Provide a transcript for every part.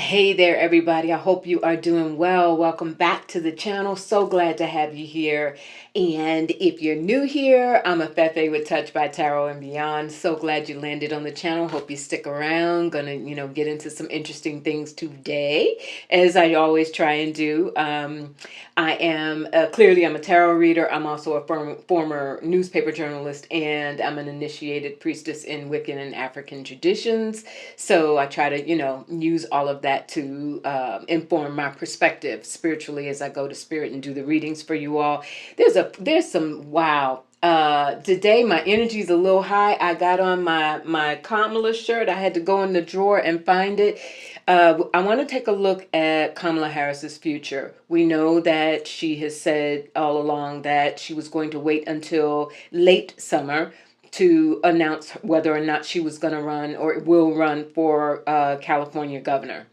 Hey there, everybody. I hope you are doing well. Welcome back to the channel. So glad to have you here. And if you're new here, I'm Afefe with Touch by Tarot and Beyond. So glad you landed on the channel. Hope you stick around. Gonna, get into some interesting things today, as I always try and do. I am clearly I'm a tarot reader. I'm also a former newspaper journalist, and I'm an initiated priestess in Wiccan and African traditions. So I try to, use all of that to inform my perspective spiritually as I go to spirit and do the readings for you all. There's some wow. Today my energy is a little high. I got on my Kamala shirt. I had to go in the drawer and find it. I want to take a look at Kamala Harris's future. We know that she has said all along that she was going to wait until late summer to announce whether or not she was going to run or will run for California governor.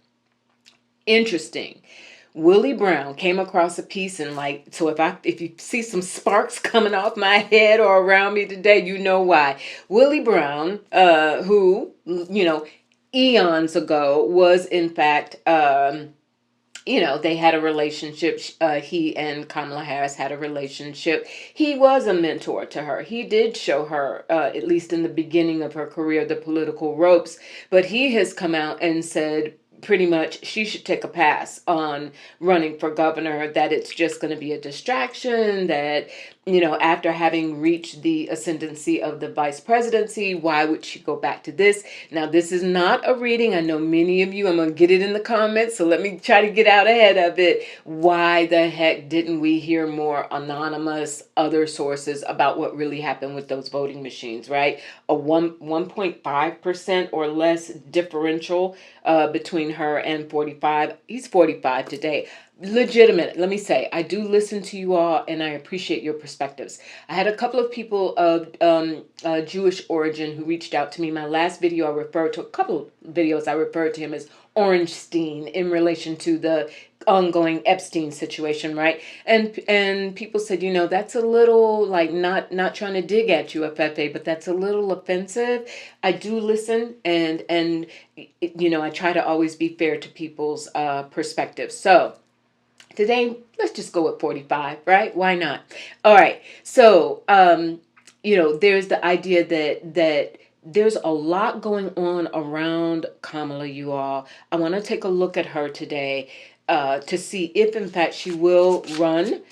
Interesting. Willie Brown came across a piece, and so if you see some sparks coming off my head or around me today, you know why. Willie Brown, who eons ago was in fact they had a relationship. He and Kamala Harris had a relationship. He was a mentor to her. He did show her, at least in the beginning of her career, the political ropes. But he has come out and said pretty much she should take a pass on running for governor, that it's just going to be a distraction, that, after having reached the ascendancy of the vice presidency, why would she go back to this? Now, this is not a reading. I know many of you, I'm going to get it in the comments, so let me try to get out ahead of it. Why the heck didn't we hear more anonymous other sources about what really happened with those voting machines, right? A 1.5% or less differential between her and 45. He's 45 today. Legitimate. Let me say, I do listen to you all and I appreciate your perspectives. I had a couple of people of Jewish origin who reached out to me. My last video, I referred to a couple of videos. I referred to him as Orangestein in relation to the ongoing Epstein situation, right? And people said, that's a little like not trying to dig at you, Afefe, but that's a little offensive. I do listen and I try to always be fair to people's perspectives. So today, let's just go with 45, right? Why not? All right. So, there's the idea that there's a lot going on around Kamala, you all. I want to take a look at her today to see if, in fact, she will run.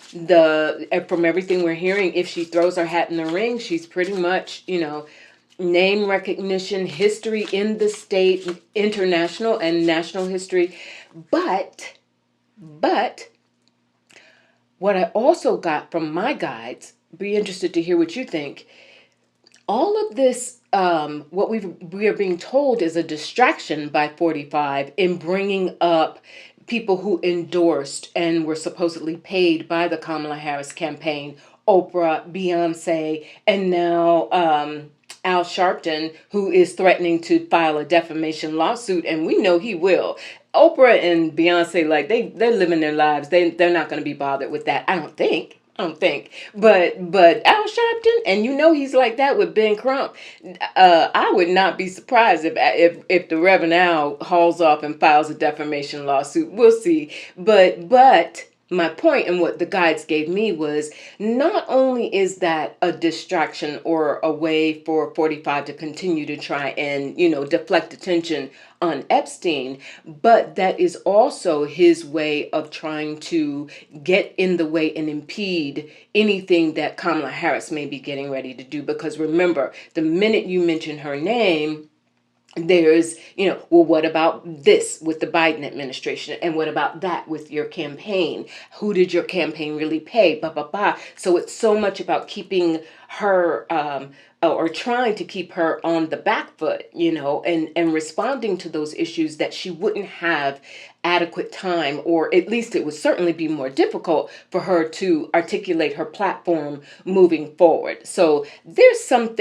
From everything we're hearing, if she throws her hat in the ring, she's pretty much, name recognition, history in the state, international and national history. But what I also got from my guides, be interested to hear what you think. All of this, what we are being told is a distraction by 45 in bringing up people who endorsed and were supposedly paid by the Kamala Harris campaign, Oprah, Beyonce, and now Al Sharpton, who is threatening to file a defamation lawsuit, and we know he will. Oprah and Beyonce, they're living their lives. They're not going to be bothered with that. I don't think. But Al Sharpton, and he's like that with Ben Crump. I would not be surprised if the Reverend Al hauls off and files a defamation lawsuit. We'll see. But my point and what the guides gave me was, not only is that a distraction or a way for 45 to continue to try and, deflect attention on Epstein, but that is also his way of trying to get in the way and impede anything that Kamala Harris may be getting ready to do. Because remember, the minute you mention her name, there's, well, what about this with the Biden administration? And what about that with your campaign? Who did your campaign really pay? So it's so much about keeping her, or trying to keep her on the back foot, and responding to those issues that she wouldn't have adequate time, or at least it would certainly be more difficult for her to articulate her platform moving forward. So there's some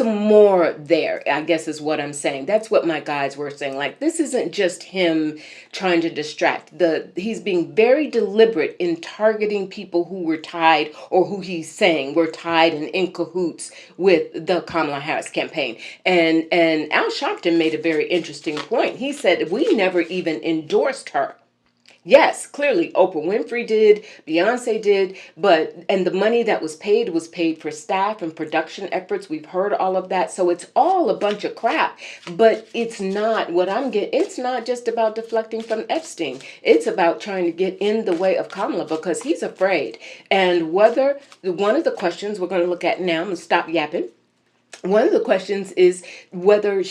more there, I guess is what I'm saying. That's what my guides were saying. This isn't just him trying to distract. He's being very deliberate in targeting people who were tied, or who he's saying were tied and in cahoots with the Kamala Harris campaign. And Al Sharpton made a very interesting point. He said, we never even endorsed her. Yes, clearly Oprah Winfrey did, Beyonce did, and the money that was paid for staff and production efforts. We've heard all of that. So it's all a bunch of crap, but it's not it's not just about deflecting from Epstein. It's about trying to get in the way of Kamala because he's afraid. And one of the questions we're going to look at now, I'm going to stop yapping. One of the questions is whether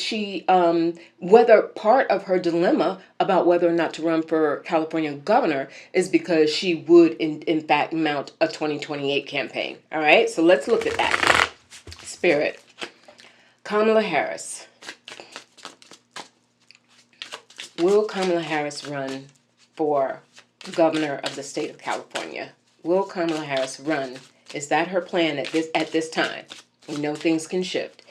whether part of her dilemma about whether or not to run for California governor is because she would, in fact, mount a 2028 campaign. All right, so let's look at that. Spirit. Kamala Harris. Will Kamala Harris run for governor of the state of California? Will Kamala Harris run? Is that her plan at this time? We know things can shift.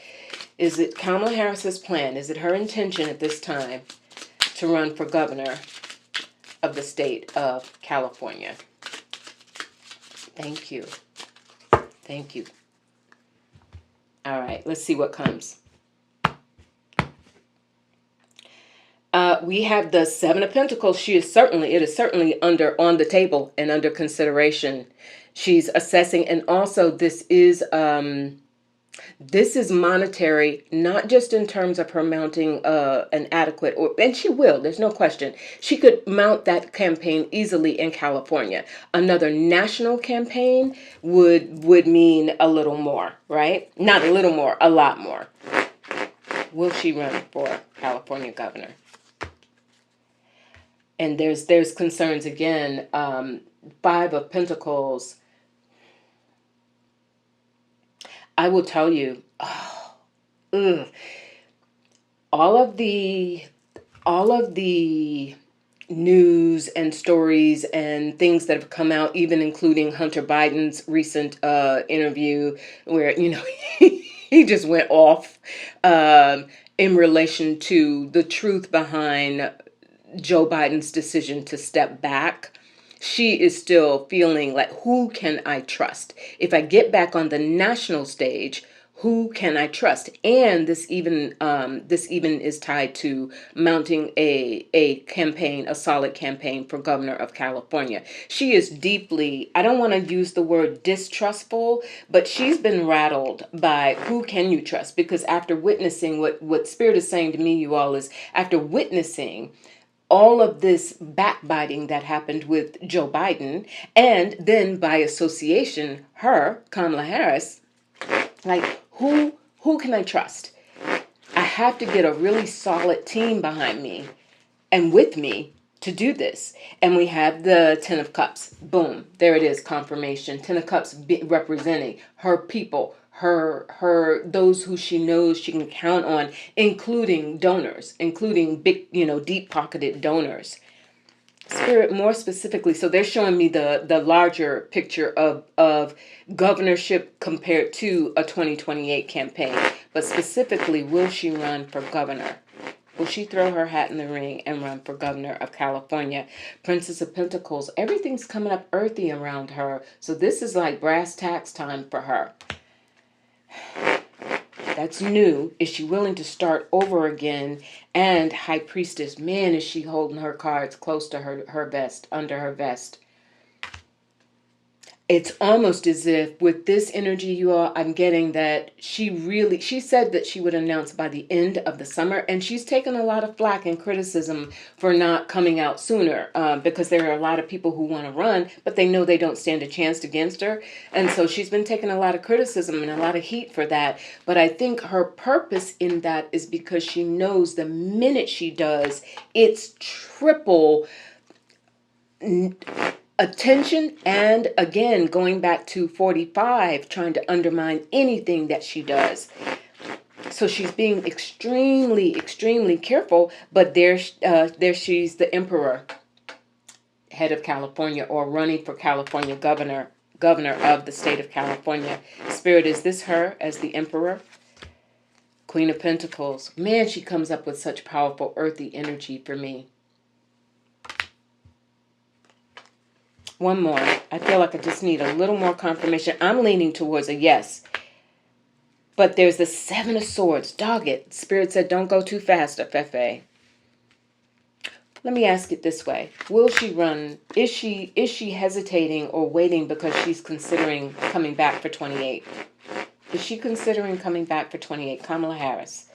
Is it Kamala Harris's plan? Is it her intention at this time to run for governor of the state of California? Thank you. Thank you. All right, let's see what comes. We have the Seven of Pentacles. It is certainly on the table and under consideration. She's assessing, and also this is monetary, not just in terms of her mounting an adequate, and she will, there's no question. She could mount that campaign easily in California. Another national campaign would mean a little more, right? Not a little more, a lot more. Will she run for California governor? And there's concerns again. Five of Pentacles. I will tell you, all of the news and stories and things that have come out, even including Hunter Biden's recent interview, where he just went off in relation to the truth behind Joe Biden's decision to step back. She is still feeling like, who can I trust? If I get back on the national stage, who can I trust? And this even is tied to mounting a campaign, a solid campaign for governor of California. She is deeply, I don't want to use the word distrustful, but she's been rattled by who can you trust? Because after witnessing what Spirit is saying to me, you all, is after witnessing all of this backbiting that happened with Joe Biden, and then by association, her, Kamala Harris, like, who can I trust? I have to get a really solid team behind me and with me to do this. And we have the Ten of Cups. Boom. There it is, confirmation. Ten of Cups representing her people, her those who she knows she can count on, including donors, including big, deep-pocketed donors. Spirit, more specifically, so they're showing me the larger picture of governorship compared to a 2028 campaign. But specifically, will she run for governor? Will she throw her hat in the ring and run for governor of California? Princess of Pentacles, everything's coming up earthy around her. So this is like brass tacks time for her. That's new. Is she willing to start over again? And High Priestess, man, is she holding her cards close to her vest, under her vest. It's almost as if with this energy, you all, I'm getting that she said that she would announce by the end of the summer, and she's taken a lot of flack and criticism for not coming out sooner, because there are a lot of people who want to run, but they know they don't stand a chance against her. And so she's been taking a lot of criticism and a lot of heat for that. But I think her purpose in that is because she knows the minute she does, it's triple attention, and again, going back to 45, trying to undermine anything that she does. So she's being extremely, extremely careful, but there she's the emperor, head of California, or running for California governor of the state of California. Spirit, is this her as the emperor? Queen of Pentacles. Man, she comes up with such powerful earthy energy for me. One more. I feel like I just need a little more confirmation. I'm leaning towards a yes. But there's the Seven of Swords. Dog it. Spirit said, don't go too fast, Fefe. Let me ask it this way. Will she run? Is she hesitating or waiting because she's considering coming back for 28? Is she considering coming back for 28? Kamala Harris.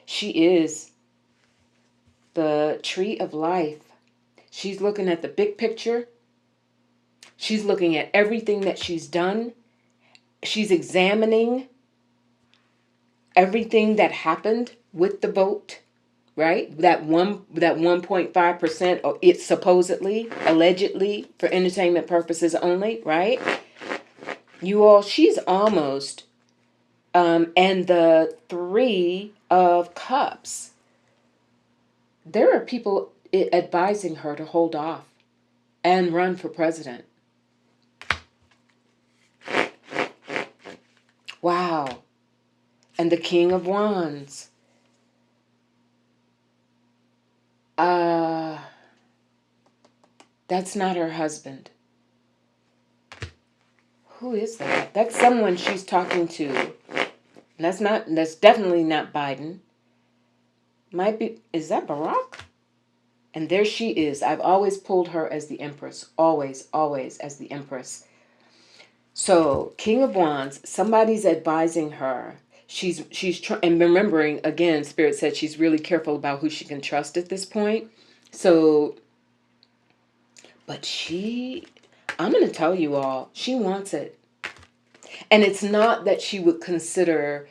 She is the tree of life. She's looking at the big picture. She's looking at everything that she's done. She's examining everything that happened with the vote, right? That 1.5%, or it's supposedly, allegedly, for entertainment purposes only, right? You all, she's almost, and the Three of Cups. There are people advising her to hold off and run for president. Wow. And the King of Wands. That's not her husband. Who is that? That's someone she's talking to. That's definitely not Biden. Might be, is that Barack? And there she is. I've always pulled her as the Empress. Always, always as the Empress. So, King of Wands, somebody's advising her. And remembering, again, Spirit said she's really careful about who she can trust at this point. So, but I'm going to tell you all, she wants it. And it's not that she would consider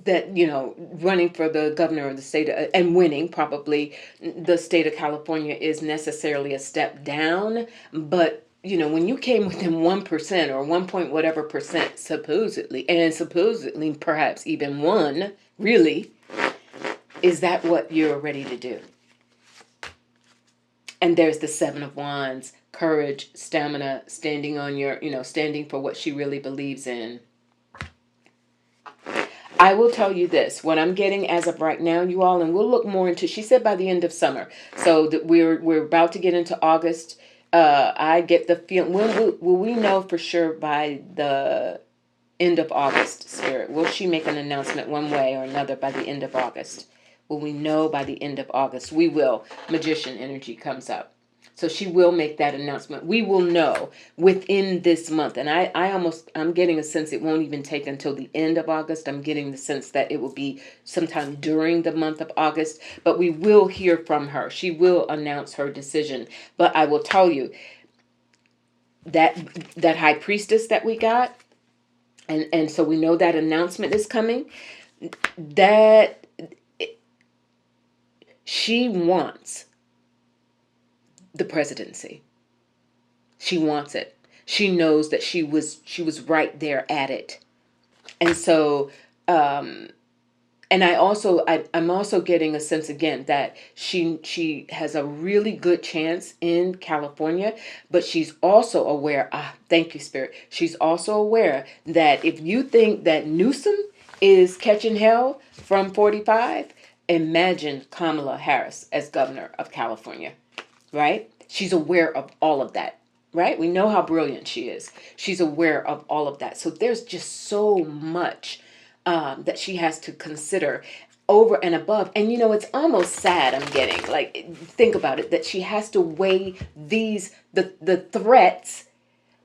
that, running for the governor of the state and winning probably the state of California is necessarily a step down. But, when you came within 1% or 1 point whatever percent, supposedly perhaps even 1, really, is that what you're ready to do? And there's the Seven of Wands, courage, stamina, standing on standing for what she really believes in. I will tell you this, what I'm getting as of right now, you all, and we'll look more into, she said by the end of summer. So that we're about to get into August. I get the feeling, will we know for sure by the end of August, Spirit? Will she make an announcement one way or another by the end of August? Will we know by the end of August? We will. Magician energy comes up. So she will make that announcement. We will know within this month. And I'm getting a sense it won't even take until the end of August. I'm getting the sense that it will be sometime during the month of August. But we will hear from her. She will announce her decision. But I will tell you that high priestess that we got, and so we know that announcement is coming, that she wants the presidency. She wants it. She knows that she was right there at it. And so, and I'm also getting a sense again that she has a really good chance in California, but she's also aware, thank you, Spirit. She's also aware that if you think that Newsom is catching hell from 45, imagine Kamala Harris as governor of California. Right? She's aware of all of that, right? We know how brilliant she is. She's aware of all of that. So there's just so much that she has to consider over and above. And, it's almost sad I'm getting. Like, think about it, that she has to weigh the threats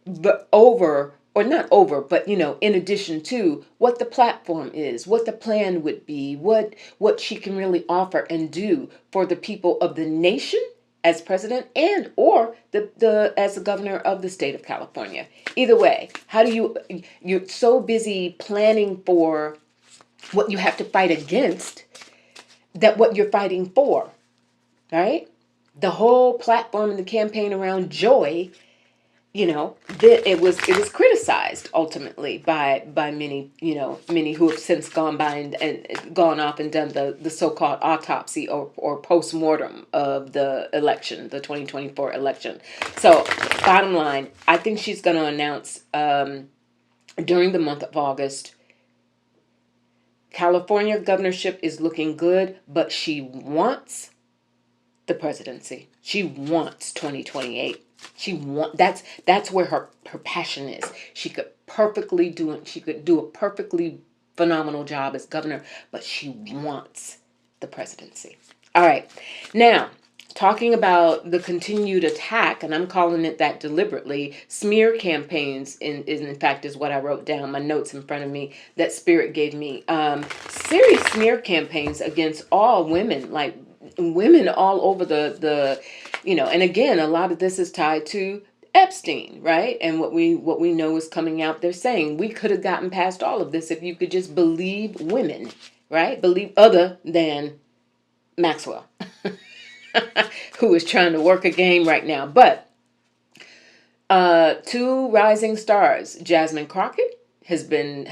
but over, or not over, but, in addition to what the platform is, what the plan would be, what she can really offer and do for the people of the nation as president and or as the governor of the state of California. Either way, how do you're so busy planning for what you have to fight against that what you're fighting for, right? The whole platform and the campaign around joy, that it was criticized ultimately by many, many who have since gone by and gone off and done the so-called autopsy or post-mortem of the election, the 2024 election. So bottom line, I think she's going to announce during the month of August, California governorship is looking good, but she wants the presidency. She wants 2028. That's where her passion is. She could perfectly do it. She could do a perfectly phenomenal job as governor, but she wants the presidency. All right. Now, talking about the continued attack, and I'm calling it that deliberately, smear campaigns in fact is what I wrote down, my notes in front of me that Spirit gave me. Serious smear campaigns against all women, like women all over the and again, a lot of this is tied to Epstein, right? And what we know is coming out. They're saying we could have gotten past all of this if you could just believe women, right? Believe other than Maxwell, who is trying to work a game right now. But two rising stars, Jasmine Crockett has been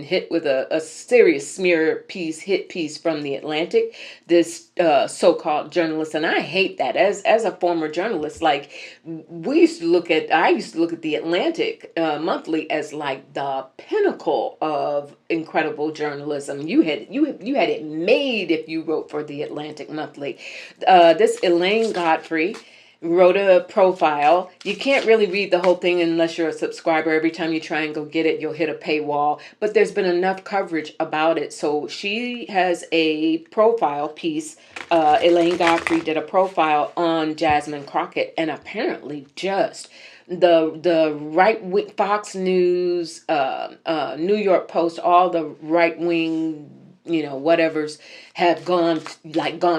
hit with a serious smear hit piece from the Atlantic. This so-called journalist, and I hate that as a former journalist. Like I used to look at the Atlantic monthly as like the pinnacle of incredible journalism. You had it made if you wrote for the Atlantic monthly. This Elaine Godfrey wrote a profile. You can't really read the whole thing unless you're a subscriber. Every time you try and go get it, you'll hit a paywall. But there's been enough coverage about it. So she has a profile piece. Elaine Godfrey did a profile on Jasmine Crockett, and apparently just the right wing, Fox News, New York Post, all the right wing, whatevers have gone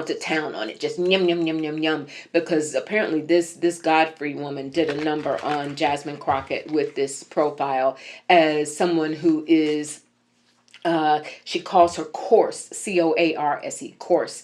to town on it, just yum yum yum yum yum, because apparently this Godfrey woman did a number on Jasmine Crockett with this profile as someone who is she calls her coarse, COARSE, coarse.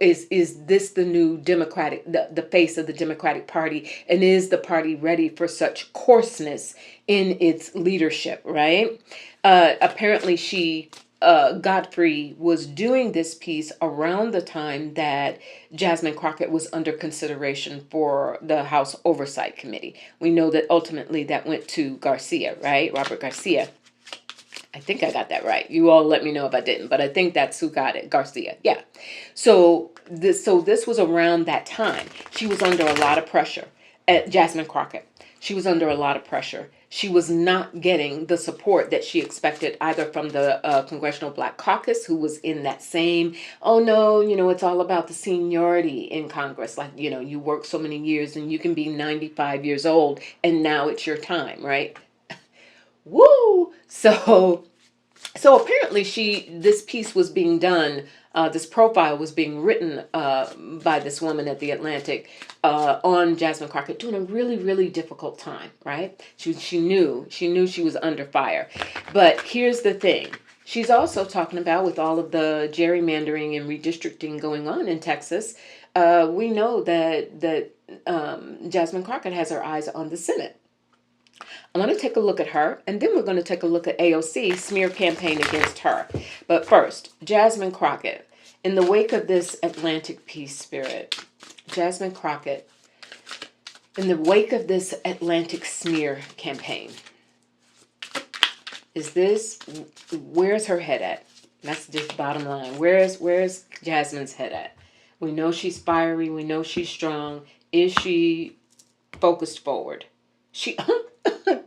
Is this the new Democratic, the face of the Democratic Party, and is the party ready for such coarseness in its leadership, right? Apparently Godfrey was doing this piece around the time that Jasmine Crockett was under consideration for the House Oversight Committee. We know that ultimately that went to Garcia, right? Robert Garcia. I think I got that right. You all let me know if I didn't, but I think that's who got it. Garcia. Yeah. So this was around that time. She was under a lot of pressure. Jasmine Crockett. She was under a lot of pressure. She was not getting the support that she expected either from the Congressional Black Caucus, who was in that same, oh no, it's all about the seniority in Congress. Like, you work so many years and you can be 95 years old and now it's your time, right? Woo! So apparently this piece was being done, this profile was being written by this woman at the Atlantic on Jasmine Crockett during a really, really difficult time, right? She knew she was under fire. But here's the thing. She's also talking about, with all of the gerrymandering and redistricting going on in Texas, we know that Jasmine Crockett has her eyes on the Senate. I want to take a look at her, and then we're going to take a look at AOC smear campaign against her. But first, Jasmine Crockett. In the wake of this Atlantic piece, Spirit, Jasmine Crockett, in the wake of this Atlantic smear campaign, where's her head at? That's just bottom line. Where's Jasmine's head at? We know she's fiery. We know she's strong. Is she focused forward? She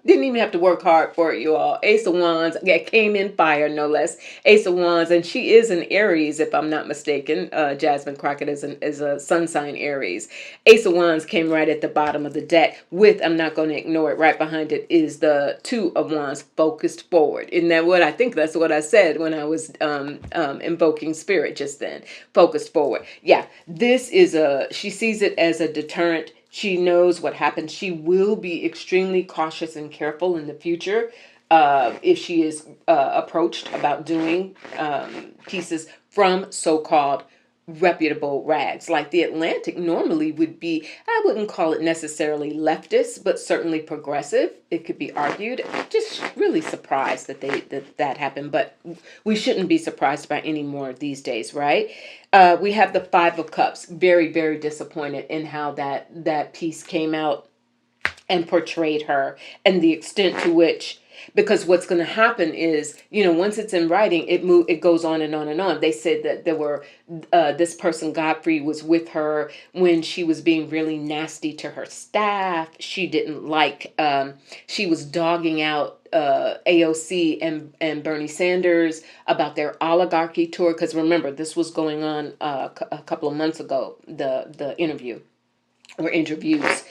didn't even have to work hard for it, you all. Ace of Wands, came in fire, no less. Ace of Wands, and she is an Aries, if I'm not mistaken. Jasmine Crockett is a sun sign Aries. Ace of Wands came right at the bottom of the deck with, I'm not going to ignore it, right behind it is the Two of Wands, focused forward. Isn't that what I think? That's what I said when I was invoking Spirit just then. Focused forward. Yeah, she sees it as a deterrent. She knows what happened. She will be extremely cautious and careful in the future if she is approached about doing pieces from so-called reputable rags. Like the Atlantic normally would be, I wouldn't call it necessarily leftist, but certainly progressive. It could be argued. I'm just really surprised that happened, but we shouldn't be surprised by any more these days, right? We have the Five of Cups. Very, very disappointed in how that piece came out and portrayed her, and the extent to which Because what's going to happen is, once it's in writing, it goes on and on and on. They said that there were this person Godfrey was with her when she was being really nasty to her staff. She didn't like. She was dogging out AOC and Bernie Sanders about their oligarchy tour. Because remember, this was going on a couple of months ago. The interview or interviews.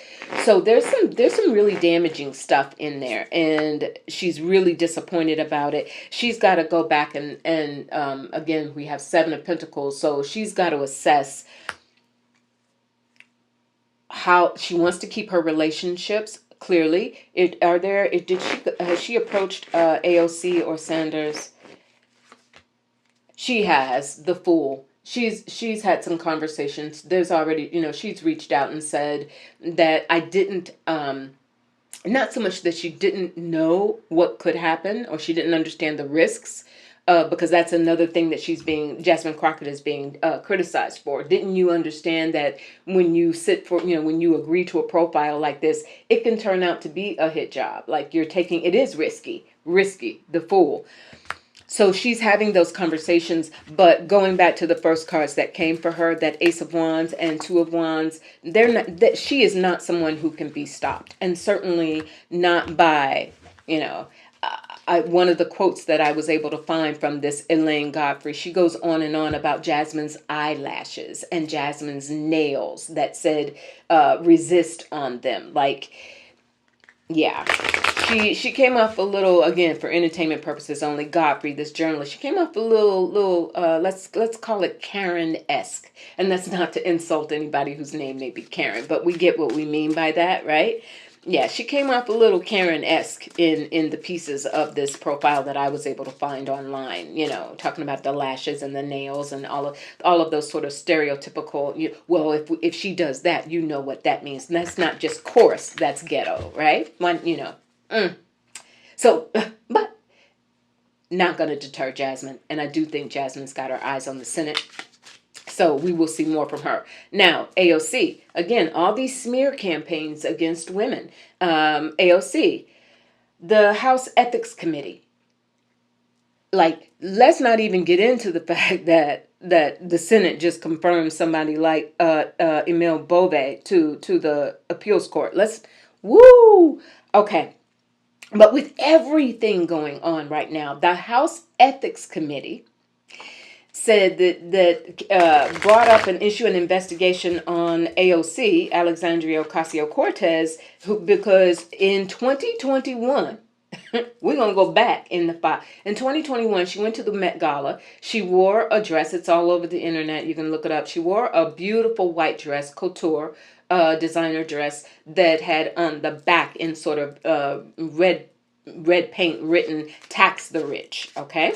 So there's some really damaging stuff in there, and she's really disappointed about it. She's got to go back and again, we have Seven of Pentacles, so she's got to assess how she wants to keep her relationships. Clearly, has she approached AOC or Sanders? She has, the Fool. She's had some conversations. There's already, she's reached out and said that I didn't, not so much that she didn't know what could happen or she didn't understand the risks, because that's another thing that Jasmine Crockett is being criticized for. Didn't you understand that when you when you agree to a profile like this, it can turn out to be a hit job? Like it is risky, the Fool. So she's having those conversations, but going back to the first cards that came for her, that Ace of Wands and Two of Wands, she is not someone who can be stopped, and certainly not by, one of the quotes that I was able to find from this Elaine Godfrey, she goes on and on about Jasmine's eyelashes and Jasmine's nails that said, resist on them. Like, yeah. She came off a little, again, for entertainment purposes only, Godfrey, this journalist, she came off a little let's call it Karen-esque. And that's not to insult anybody whose name may be Karen, but we get what we mean by that, right? Yeah, she came off a little Karen-esque in the pieces of this profile that I was able to find online, talking about the lashes and the nails and all of those sort of stereotypical, well, if she does that, you know what that means. And that's not just coarse, that's ghetto, right? So, but not going to deter Jasmine. And I do think Jasmine's got her eyes on the Senate. So we will see more from her. Now, AOC, again, all these smear campaigns against women. AOC, the House Ethics Committee. Like, let's not even get into the fact that the Senate just confirmed somebody like Emile Bove to the appeals court. Okay. But with everything going on right now, the House Ethics Committee said that brought up an investigation on AOC, Alexandria Ocasio-Cortez, because in 2021, we're going to go back in the file. In 2021, she went to the Met Gala. She wore a dress. It's all over the internet. You can look it up. She wore a beautiful white dress, couture, designer dress that had on the back in sort of red paint written "Tax the Rich." Okay.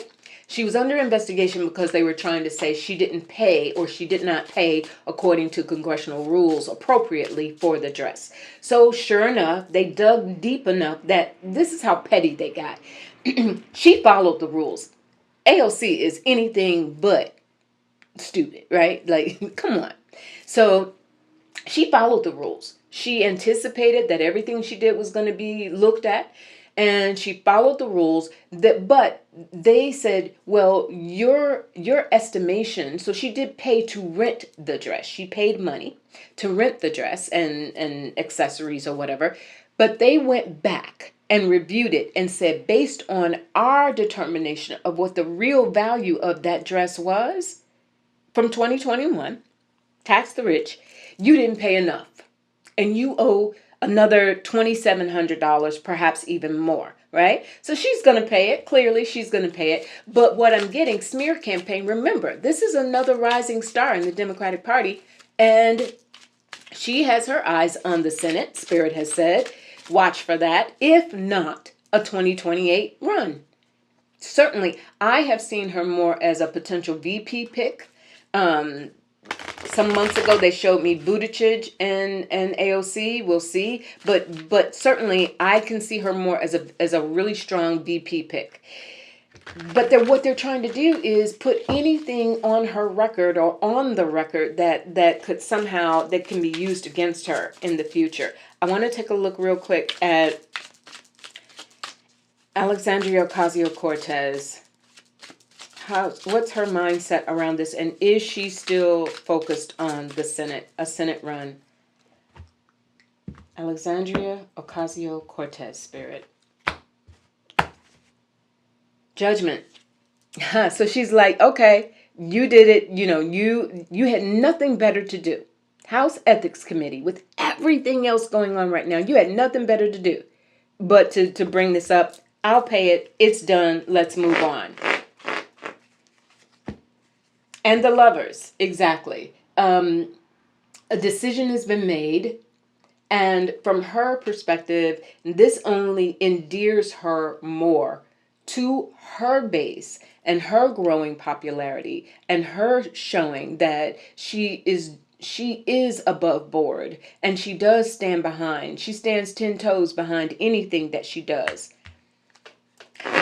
She was under investigation because they were trying to say she didn't pay, or she did not pay according to congressional rules appropriately for the dress. So sure enough, they dug deep enough that this is how petty they got. She followed the rules. AOC is anything but stupid, right? Like, come on. So she followed the rules. She anticipated that everything she did was going to be looked at. And she followed the rules, but they said, well, your estimation. So she did pay to rent the dress. She paid money to rent the dress and accessories or whatever. But they went back and reviewed it and said, based on our determination of what the real value of that dress was from 2021, Tax the Rich, you didn't pay enough. And you owe another $2,700, perhaps even more, right? So she's going to pay it. Clearly, she's going to pay it. But what I'm getting, smear campaign, remember, this is another rising star in the Democratic Party, and she has her eyes on the Senate. Spirit has said, watch for that, if not a 2028 run. Certainly, I have seen her more as a potential VP pick. Some months ago, they showed me Buttigieg and AOC. We'll see, but certainly I can see her more as a really strong VP pick. But what they're trying to do is put anything on her record or on the record that could somehow that can be used against her in the future. I want to take a look real quick at Alexandria Ocasio-Cortez. What's her mindset around this, and is she still focused on the Senate, a Senate run? Alexandria Ocasio-Cortez, Spirit. Judgment. So she's like, okay, you did it. You had nothing better to do. House Ethics Committee, with everything else going on right now, you had nothing better to do but to bring this up. I'll pay it. It's done. Let's move on. And the lovers, exactly. A decision has been made. And from her perspective, this only endears her more to her base and her growing popularity and her showing that she is above board, and she does stand behind. She stands 10 toes behind anything that she does.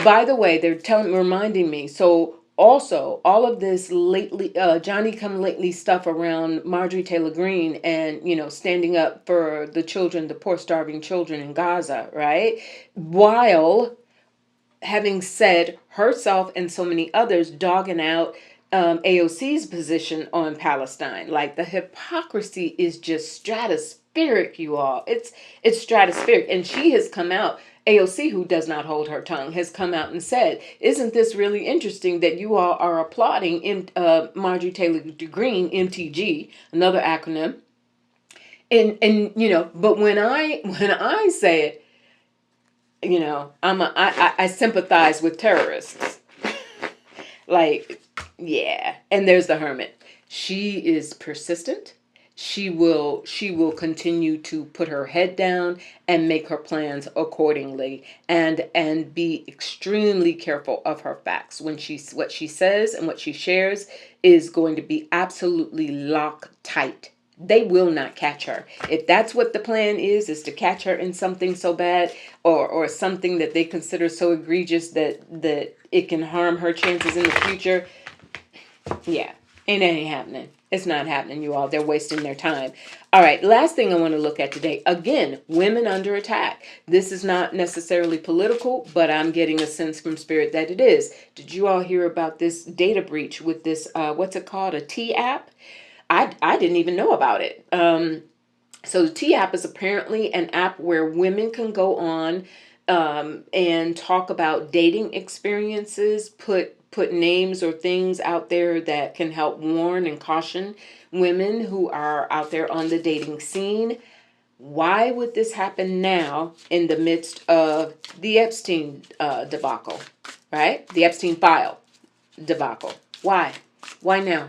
By the way, they're reminding me. So also, all of this lately, Johnny come lately stuff around Marjorie Taylor Greene and, standing up for the children, the poor starving children in Gaza, right? While having said herself and so many others dogging out AOC's position on Palestine. Like, the hypocrisy is just stratospheric, you all. It's stratospheric. And she has come out, AOC, who does not hold her tongue, has come out and said, isn't this really interesting that you all are applauding Marjorie Taylor Greene, MTG, another acronym. And but when I say it, I sympathize with terrorists. Like, yeah. And there's the hermit. She is persistent. She will continue to put her head down and make her plans accordingly, and be extremely careful of her facts. What she says and what she shares is going to be absolutely lock tight. They will not catch her. If that's what the plan is to catch her in something so bad, or something that they consider so egregious that it can harm her chances in the future, yeah, it ain't happening. It's not happening, you all. They're wasting their time. All right, last thing I want to look at today. Again, women under attack. This is not necessarily political, but I'm getting a sense from Spirit that it is. Did you all hear about this data breach with this, what's it called, a T app? I didn't even know about it. So the T app is apparently an app where women can go on and talk about dating experiences, put names or things out there that can help warn and caution women who are out there on the dating scene. Why would this happen now in the midst of the Epstein debacle, right? The Epstein file debacle. Why? Why now?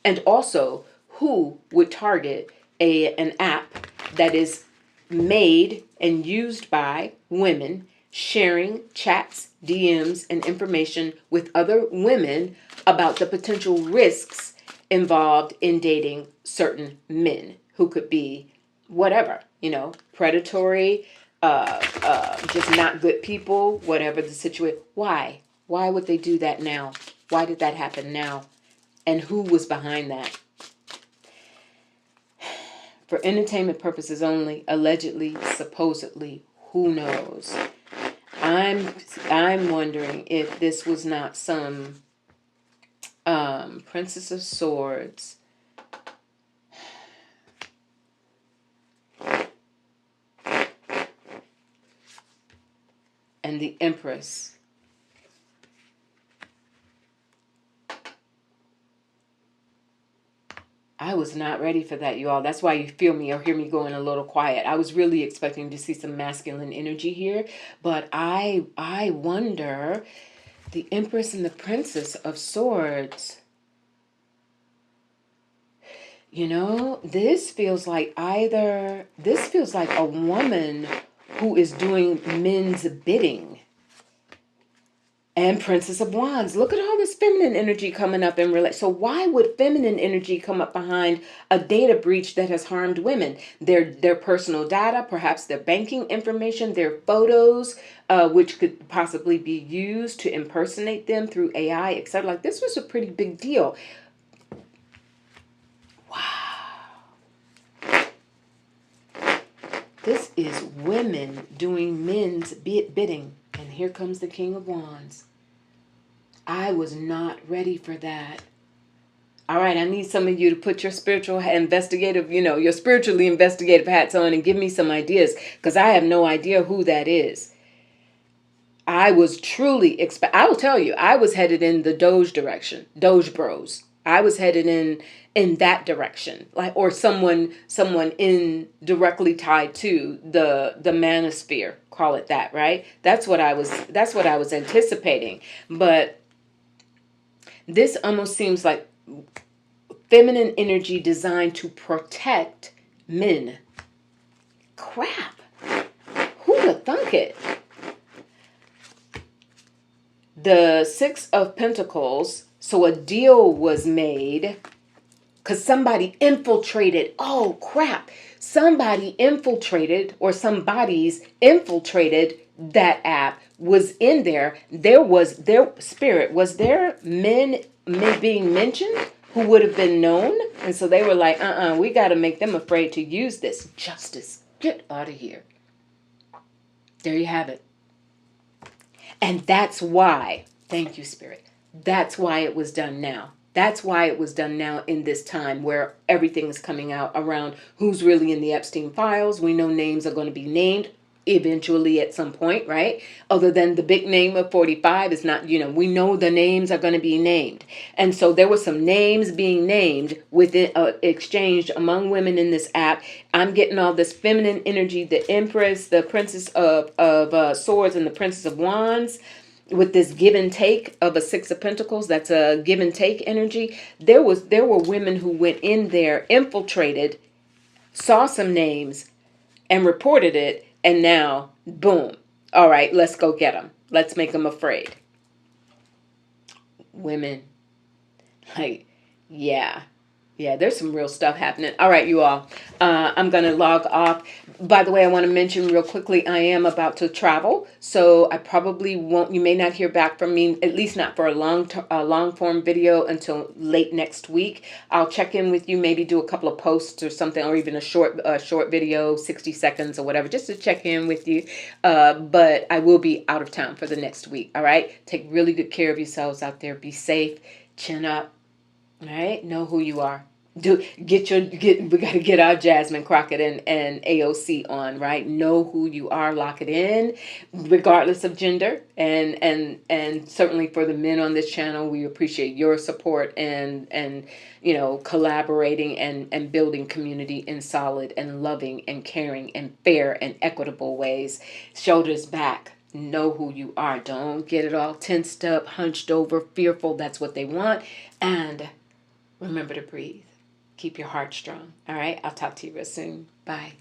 And also, who would target an app that is made and used by women, sharing chats, DMs, and information with other women about the potential risks involved in dating certain men who could be whatever, predatory, just not good people, whatever the situation. Why? Why would they do that now? Why did that happen now? And who was behind that? For entertainment purposes only, allegedly, supposedly, who knows? I'm wondering if this was not some Princess of Swords and the Empress. I was not ready for that, you all. That's why you feel me or hear me going a little quiet. I was really expecting to see some masculine energy here, but I wonder, the Empress and the Princess of Swords. This feels like a woman who is doing men's bidding. And Princess of Wands. Look at all this feminine energy coming up in relation. So why would feminine energy come up behind a data breach that has harmed women? Their personal data, perhaps their banking information, their photos, which could possibly be used to impersonate them through AI, etc. Like, this was a pretty big deal. Wow. This is women doing men's bidding. And here comes the King of Wands. I was not ready for that. All right, I need some of you to put your spiritual investigative, your spiritually investigative hats on and give me some ideas, because I have no idea who that is. I was truly I will tell you, I was headed in the Doge direction, Doge Bros. I was headed in that direction, or someone in directly tied to the manosphere, call it that, right? That's what I was anticipating. But this almost seems like feminine energy designed to protect men. Crap. Who'd have thunk it? The Six of Pentacles. So a deal was made because somebody infiltrated. Oh, crap. Somebody infiltrated, or somebody's infiltrated that app, was in there. There was their spirit. Was there men being mentioned who would have been known? And so they were like, we got to make them afraid to use this. Justice. Get out of here. There you have it. And that's why, thank you, Spirit, that's why it was done now. That's why it was done now in this time where everything is coming out around who's really in the Epstein files. We know names are going to be named eventually at some point, right? Other than the big name of 45 is not, we know the names are going to be named. And so there were some names being named within exchanged among women in this app. I'm getting all this feminine energy, the Empress, the Princess of Swords, and the Princess of Wands, with this give and take of a Six of Pentacles. That's a give and take energy. There were women who went in there, infiltrated, saw some names, and reported it. And now, boom. All right, let's go get them. Let's make them afraid. Women. Yeah, there's some real stuff happening. All right, you all. I'm going to log off. By the way, I want to mention real quickly, I am about to travel. So I probably won't, you may not hear back from me, at least not for a long form video until late next week. I'll check in with you, maybe do a couple of posts or something, or even a short video, 60 seconds or whatever, just to check in with you. But I will be out of town for the next week. All right. Take really good care of yourselves out there. Be safe. Chin up. All right, know who you are. We got to get our Jasmine, Crockett, and AOC on, right? Know who you are, lock it in, regardless of gender, and certainly for the men on this channel, we appreciate your support and collaborating and building community in solid and loving and caring and fair and equitable ways. Shoulders back. Know who you are. Don't get it all tensed up, hunched over, fearful. That's what they want. And remember to breathe. Keep your heart strong. All right. I'll talk to you real soon. Bye.